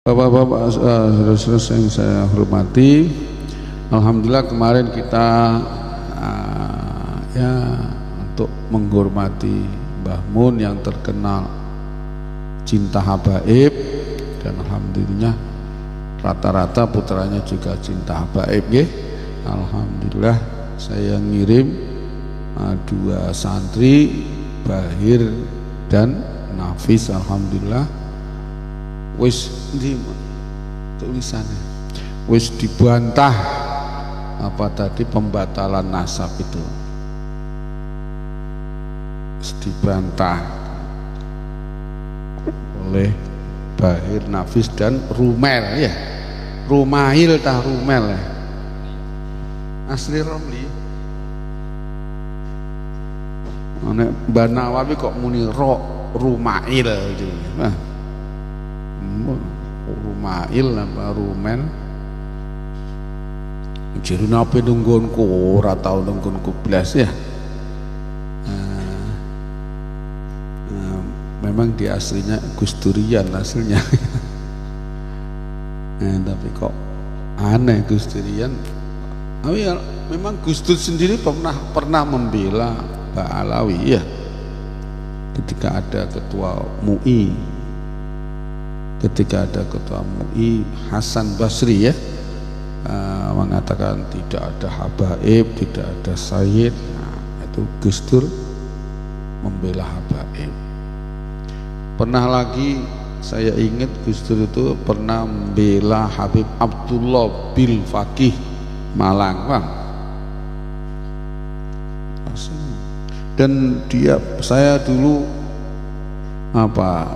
Bapak-bapak, saudara-saudara yang saya hormati, alhamdulillah kemarin kita ya untuk menghormati Mbah Mun yang terkenal cinta habaib, dan alhamdulillah rata-rata putranya juga cinta habaib nggih. Alhamdulillah saya ngirim dua santri, Bahir dan Nafis, alhamdulillah wis di tulisannya wis dibantah apa tadi pembatalan nasab itu, wis dibantah oleh Bahir, Nafis dan Rumel ya, Rumail tah Rumel ya, asli Romli. Nek Mbah Nawawi kok muni Rumail gitu. Nah, Rumail apa Rumel jadi nape nunggonku ora tau nunggonku blas ya. Memang di aslinya Gus Durian hasilnya. Tapi kok aneh Gus Durian. Ya, memang Gus Dur sendiri pernah membela Mbah Alawi ya, ketika ada ketua MUI, Hasan Basri ya, mengatakan tidak ada habaib, tidak ada sayyid. Nah, itu Gus Dur membela habaib. Pernah lagi saya ingat Gus Dur itu pernah membela Habib Abdullah bil Faqih Malang, Bang. Dan saya dulu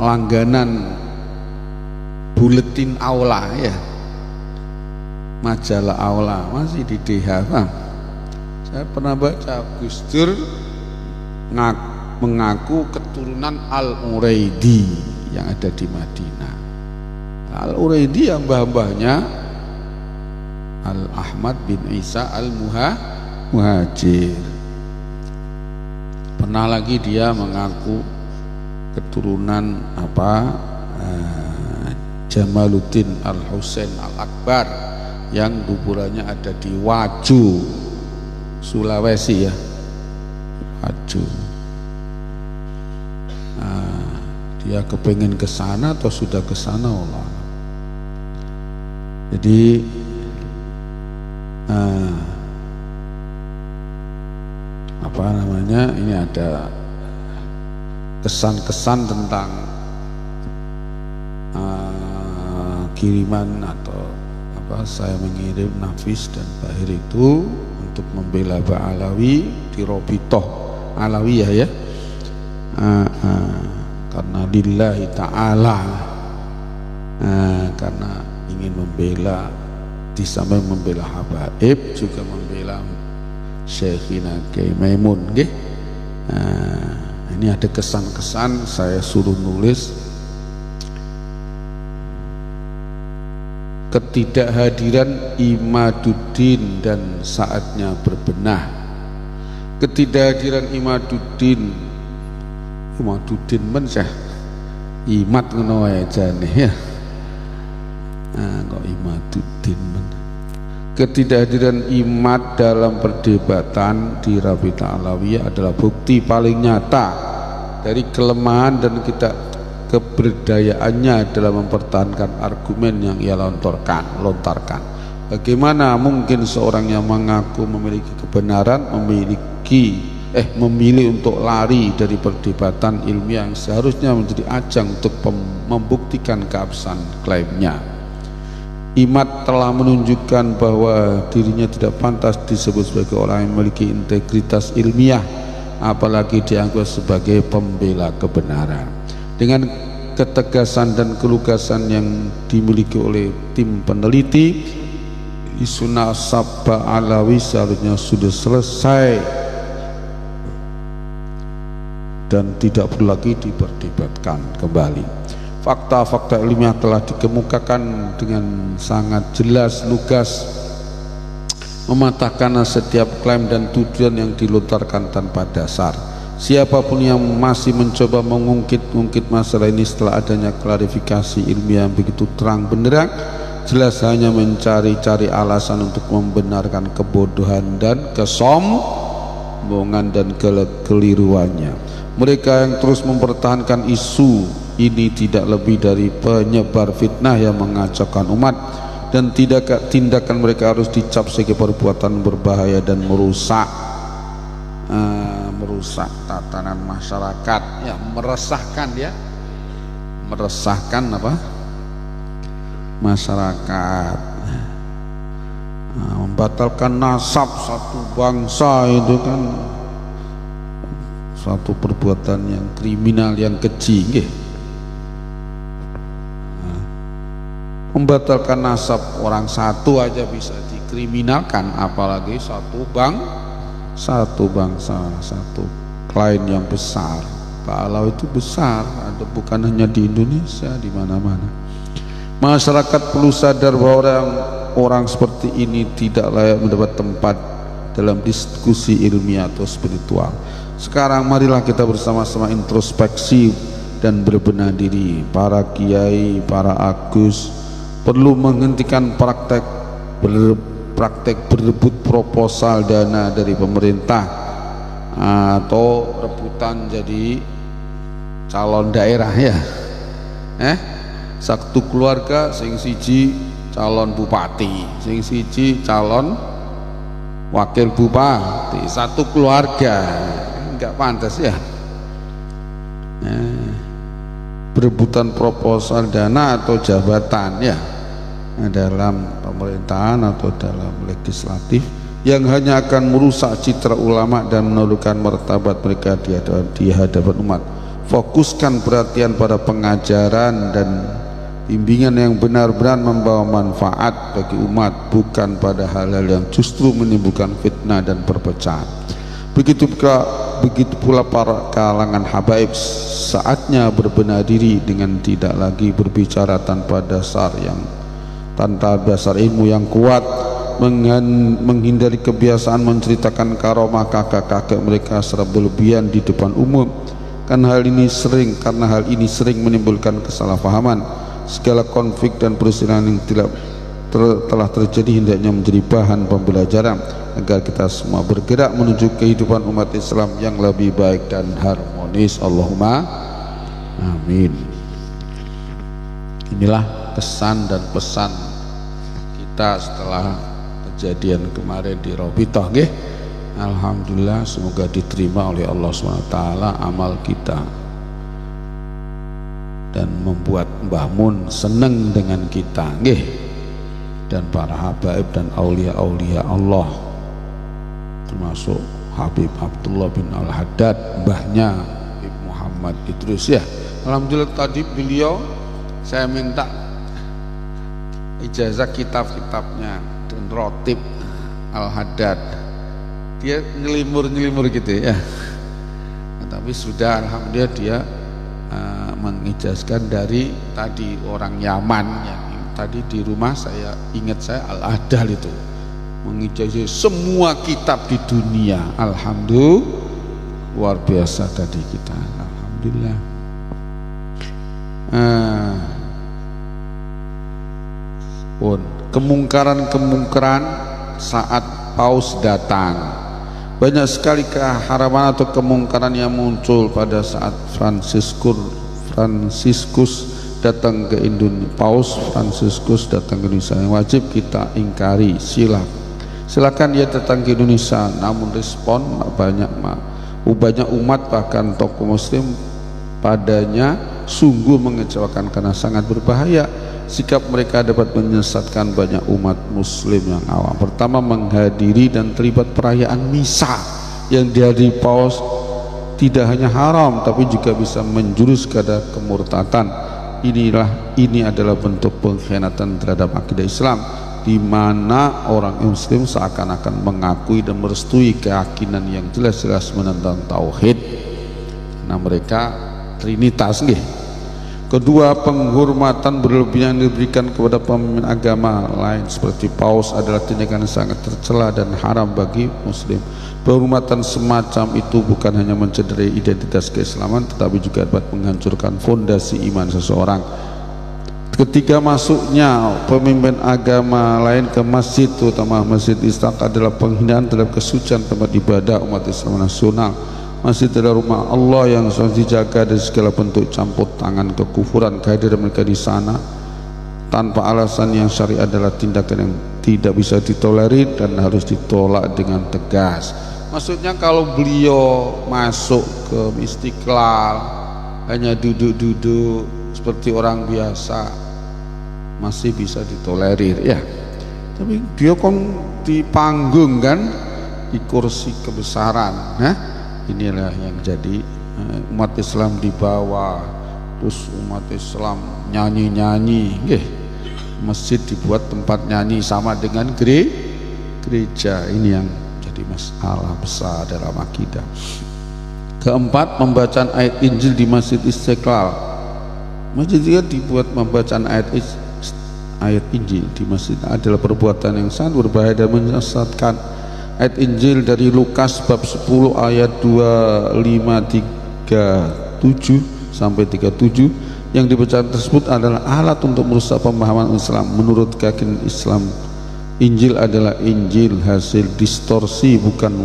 langganan buletin Aula ya, majalah Aula masih di DH, Bang. Saya pernah baca Gus Dur mengaku keturunan Al-Uraidi yang ada di Madinah. Al-Uraidi yang mbah-mbahnya Al-Ahmad bin Isa Al-Muhajir. Pernah lagi dia mengaku keturunan Jamaluddin Al-Husain Al-Akbar yang kuburannya ada di Waju, Sulawesi ya, Waju. Dia kepengen ke sana atau sudah ke sana Allah. Jadi ini ada kesan-kesan tentang kiriman atau saya mengirim Nafis dan Bahir itu untuk membela Mbah Alawi di Robitoh Alawiyah ya, karena lillahi ta'ala, karena ingin membela, di samping membela habaib juga membela Syekhina Kiai Maimun nggih. Ini ada kesan-kesan, saya suruh nulis ketidakhadiran Imaduddin dan saatnya berbenah. Ketidakhadiran Imaduddin men Syekh Imad ngono wae jane ya. Kok Imaduddin men. Ketidakhadiran Imad dalam perdebatan di Rabita Alawiyah adalah bukti paling nyata dari kelemahan dan keberdayaannya dalam mempertahankan argumen yang ia lontarkan. Bagaimana mungkin seorang yang mengaku memiliki kebenaran memilih untuk lari dari perdebatan ilmiah yang seharusnya menjadi ajang untuk membuktikan keabsahan klaimnya. Imad telah menunjukkan bahwa dirinya tidak pantas disebut sebagai orang yang memiliki integritas ilmiah, apalagi dianggap sebagai pembela kebenaran. Dengan ketegasan dan kelugasan yang dimiliki oleh tim peneliti, isu nasab Alawi seharusnya sudah selesai dan tidak perlu lagi diperdebatkan kembali. Fakta-fakta ilmiah telah dikemukakan dengan sangat jelas, lugas, mematahkan setiap klaim dan tuduhan yang dilontarkan tanpa dasar. Siapapun yang masih mencoba mengungkit-ungkit masalah ini setelah adanya klarifikasi ilmiah yang begitu terang benderang, jelas hanya mencari-cari alasan untuk membenarkan kebodohan dan kesombongan dan kekeliruannya. Mereka yang terus mempertahankan isu ini tidak lebih dari penyebar fitnah yang mengacaukan umat, dan tindakan mereka harus dicap sebagai perbuatan berbahaya dan merusak tatanan masyarakat, ya, meresahkan apa masyarakat, membatalkan nasab satu bangsa, itu kan suatu perbuatan yang kriminal, yang keji. Membatalkan nasab orang satu aja bisa dikriminalkan, apalagi satu bangsa, satu klien yang besar. Kalau itu besar, ada bukan hanya di Indonesia, di mana-mana. Masyarakat perlu sadar bahwa orang seperti ini tidak layak mendapat tempat dalam diskusi ilmiah atau spiritual. Sekarang marilah kita bersama-sama introspeksi dan berbenah diri. Para kiai, para agus perlu menghentikan praktek berebut proposal dana dari pemerintah atau rebutan jadi calon daerah, ya. Satu keluarga sing siji calon bupati, sing siji calon wakil bupati, satu keluarga, enggak pantas, ya. Berebutan proposal dana atau jabatan, ya, dalam pemerintahan atau dalam legislatif, yang hanya akan merusak citra ulama dan menurunkan martabat mereka di hadapan umat. Fokuskan perhatian pada pengajaran dan bimbingan yang benar-benar membawa manfaat bagi umat, bukan pada hal-hal yang justru menimbulkan fitnah dan perpecahan. Begitu pula para kalangan habaib, saatnya berbenah diri dengan tidak lagi berbicara tanpa dasar ilmu yang kuat, menghindari kebiasaan menceritakan karomah kakek-kakek mereka secara berlebihan di depan umum. Karena hal ini sering menimbulkan kesalahpahaman. Segala konflik dan perselisihan yang telah terjadi hendaknya menjadi bahan pembelajaran agar kita semua bergerak menuju kehidupan umat Islam yang lebih baik dan harmonis. Allahumma amin. Inilah kesan dan pesan kita setelah kejadian kemarin di Robitoh, nggih. Alhamdulillah, semoga diterima oleh Allah SWT amal kita dan membuat Mbah Mun seneng dengan kita, nggih, dan para habaib dan aulia-aulia Allah, termasuk Habib Abdullah bin Al-Haddad, mbahnya Habib Muhammad Idrus, ya. Alhamdulillah tadi beliau saya minta ijazah kitab-kitabnya dan rotib Al-Haddad, dia nyelimur gitu, ya. Tapi sudah alhamdulillah dia mengijazkan dari tadi orang Yaman, yang tadi di rumah saya ingat, saya Al-Adal itu mengijazah semua kitab di dunia. Alhamdulillah, luar biasa tadi kita, alhamdulillah. Kemungkaran saat paus datang, banyak sekali keharaman atau kemungkaran yang muncul pada saat Fransiskus datang ke Indonesia. Paus Fransiskus datang ke Indonesia, yang wajib kita ingkari. Silakan dia datang ke Indonesia, namun respon banyak umat bahkan tokoh muslim padanya sungguh mengecewakan karena sangat berbahaya. Sikap mereka dapat menyesatkan banyak umat muslim yang awam. Pertama, menghadiri dan terlibat perayaan misa yang dihadiri paus tidak hanya haram tapi juga bisa menjurus kepada kemurtatan. Ini adalah bentuk pengkhianatan terhadap akidah Islam, di mana orang muslim seakan-akan mengakui dan merestui keyakinan yang jelas-jelas menentang tauhid. Nah, mereka trinitas, nggih. Kedua, penghormatan berlebihan yang diberikan kepada pemimpin agama lain seperti paus adalah tindakan yang sangat tercela dan haram bagi muslim. Penghormatan semacam itu bukan hanya mencederai identitas keislaman, tetapi juga dapat menghancurkan fondasi iman seseorang. Ketika masuknya pemimpin agama lain ke masjid, terutama masjid Islam, adalah penghinaan terhadap kesucian tempat ibadah umat Islam nasional. Masjid adalah rumah Allah yang harus dijaga dari segala bentuk campur tangan kekufuran. Kehadiran mereka di sana tanpa alasan yang syar'i adalah tindakan yang tidak bisa ditolerir dan harus ditolak dengan tegas. Maksudnya kalau beliau masuk ke Istiqlal hanya duduk-duduk seperti orang biasa masih bisa ditolerir ya, tapi dia kan di panggung kan, di kursi kebesaran. Inilah yang jadi umat Islam di bawah, terus umat Islam nyanyi-nyanyi. Masjid dibuat tempat nyanyi sama dengan gereja. Ini yang jadi masalah besar dalam akidah. Keempat, pembacaan ayat Injil di Masjid Istiqlal. Masjid juga dibuat pembacaan ayat Injil di masjid adalah perbuatan yang sangat berbahaya dan menyesatkan. Ayat Injil dari Lukas bab 10 ayat 25:37 sampai 37 yang dibacakan tersebut adalah alat untuk merusak pemahaman Islam. Menurut keyakinan Islam, Injil adalah Injil hasil distorsi, bukan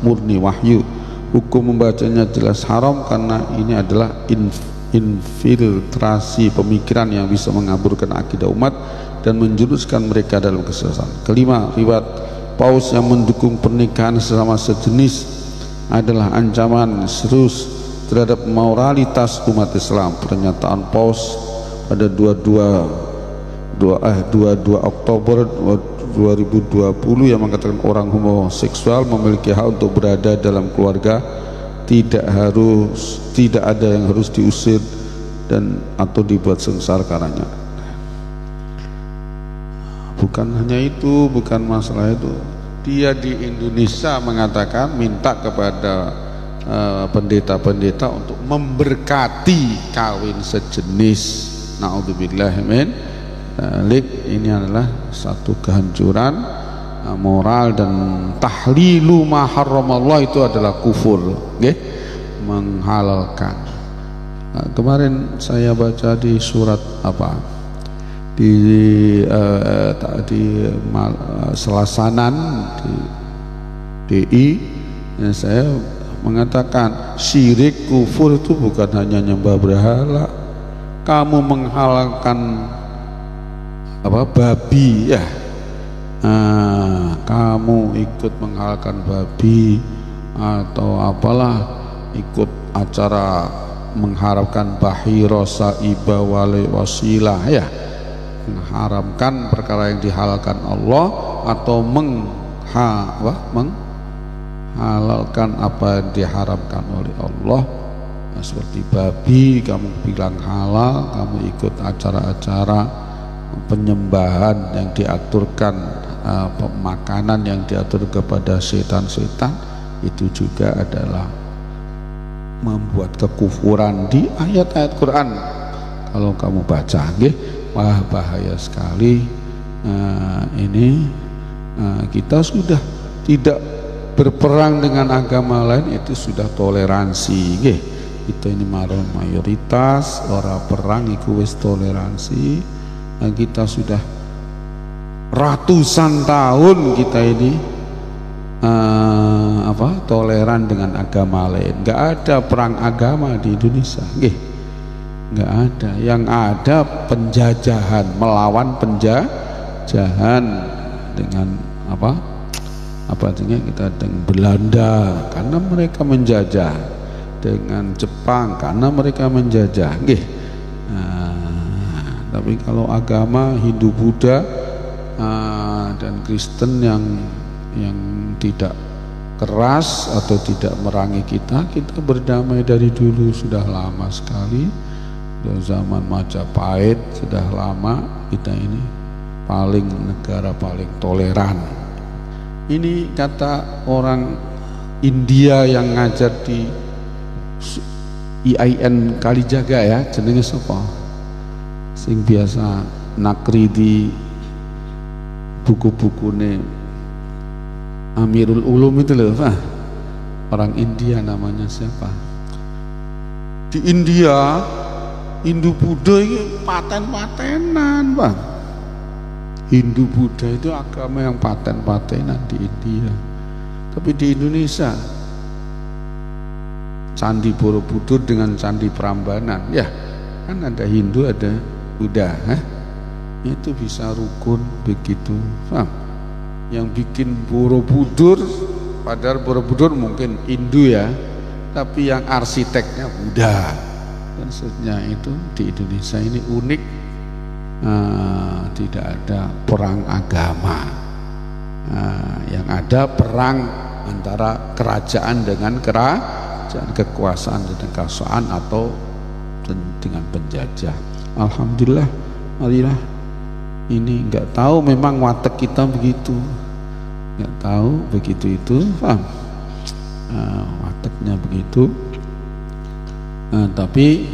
murni wahyu. Hukum membacanya jelas haram karena ini adalah infiltrasi pemikiran yang bisa mengaburkan akidah umat dan menjuruskan mereka dalam kesesatan. Kelima, riwayat paus yang mendukung pernikahan sesama sejenis adalah ancaman serius terhadap moralitas umat Islam. Pernyataan paus pada 22 Oktober 2020 yang mengatakan orang homoseksual memiliki hak untuk berada dalam keluarga, tidak ada yang harus diusir dan atau dibuat sengsara karenanya. Bukan hanya itu, bukan masalah itu. Dia di Indonesia mengatakan minta kepada pendeta-pendeta untuk memberkati kawin sejenis. Naudzubillah min dzalik. Ini adalah satu kehancuran moral, dan tahlilu ma harramallah itu adalah kufur, menghalalkan. Kemarin saya baca di surat di Selasanan di DI, saya mengatakan syirik kufur itu bukan hanya nyembah berhala. Kamu menghalalkan babi ya, kamu ikut menghalalkan babi atau apalah, ikut acara mengharapkan bahiro saiba wali wasilah ya, mengharamkan perkara yang dihalalkan Allah atau menghalalkan apa yang diharamkan oleh Allah. Seperti babi kamu bilang halal, kamu ikut acara-acara penyembahan yang diaturkan, makanan yang diatur kepada setan-setan, itu juga adalah membuat kekufuran di ayat-ayat Quran. Kalau kamu baca, wah bahaya sekali. Kita sudah tidak berperang dengan agama lain, itu sudah toleransi. Kita ini mayoritas orang perang itu wis toleransi. Kita sudah ratusan tahun kita ini toleran dengan agama lain. Nggak ada perang agama di Indonesia, nggak ada. Yang ada penjajahan, melawan penjajahan dengan kita dengan Belanda karena mereka menjajah, dengan Jepang karena mereka menjajah. Tapi kalau agama Hindu, Buddha dan Kristen yang tidak keras atau tidak merangi kita berdamai dari dulu, sudah lama sekali. Dari zaman Majapahit sudah lama kita ini negara paling toleran. Ini kata orang India yang ngajar di IAIN Kalijaga ya, jenenge sapa? sing biasa nakridi buku-bukune Amirul Ulum itu loh, orang India namanya siapa? Di India Hindu Buddha ini paten-patenan, Bang. Hindu Buddha itu agama yang paten-patenan di India. Tapi di Indonesia Candi Borobudur dengan Candi Prambanan, ya kan ada Hindu ada Buddha, itu bisa rukun begitu, paham? Yang bikin Borobudur, padahal Borobudur mungkin Hindu ya, tapi yang arsiteknya Buddha. Dan seterusnya itu di Indonesia ini unik, tidak ada perang agama, yang ada perang antara kerajaan dengan kerajaan, kekuasaan dengan kekuasaan atau dengan penjajah. Alhamdulillah, marilah. Ini nggak tahu memang watek kita begitu, nggak tahu begitu itu, paham? Wateknya begitu. Tapi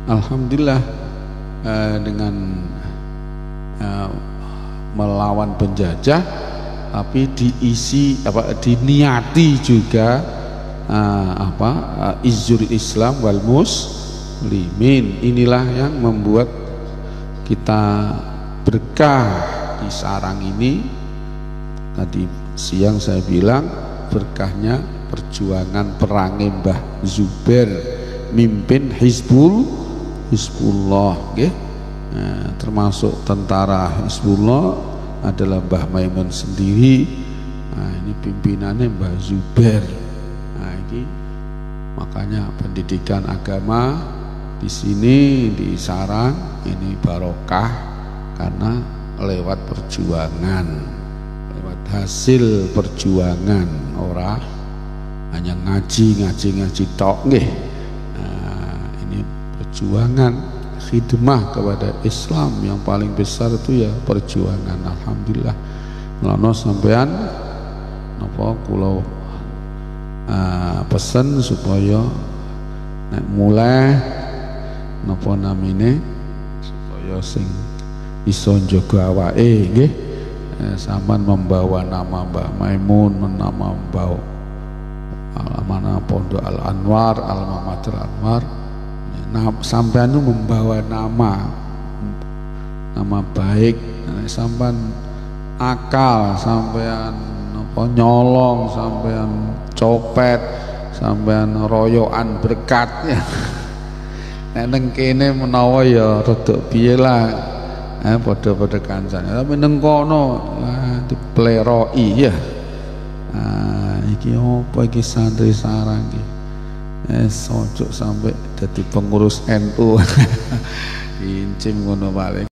alhamdulillah dengan melawan penjajah, tapi diniati juga izzul Islam wal muslimin. Inilah yang membuat kita berkah di sarang ini. Tadi siang saya bilang berkahnya perjuangan perang Mbah Zubair mimpin Hizbullah, okay? Termasuk tentara Hizbullah adalah Mbah Maimun sendiri. Ini pimpinannya Mbah Zubair. Ini makanya pendidikan agama di sini di sarang ini barokah karena lewat perjuangan, lewat hasil perjuangan, orang hanya ngaji tok nggih. Ini perjuangan khidmah kepada Islam yang paling besar itu ya perjuangan. Alhamdulillah. Mulane sampean napa kula pesen supaya nek mulai napa namine supaya sing iso njaga awake nggih, sampean membawa nama Mbah Maimun, membawa mana Pondok Al Anwar, Alma Mater Anwar, sampean itu membawa nama baik, sampean akal, sampean apa nyolong, sampean copet, sampean royokan berkat ya. Nek neng kene menawa ya rada piye lah, padha-padha kancane, tapi neng kono dipleroki ya. Iki apa iki santri sarang iki, ojo sampai jadi pengurus NU. Incim ngono paling.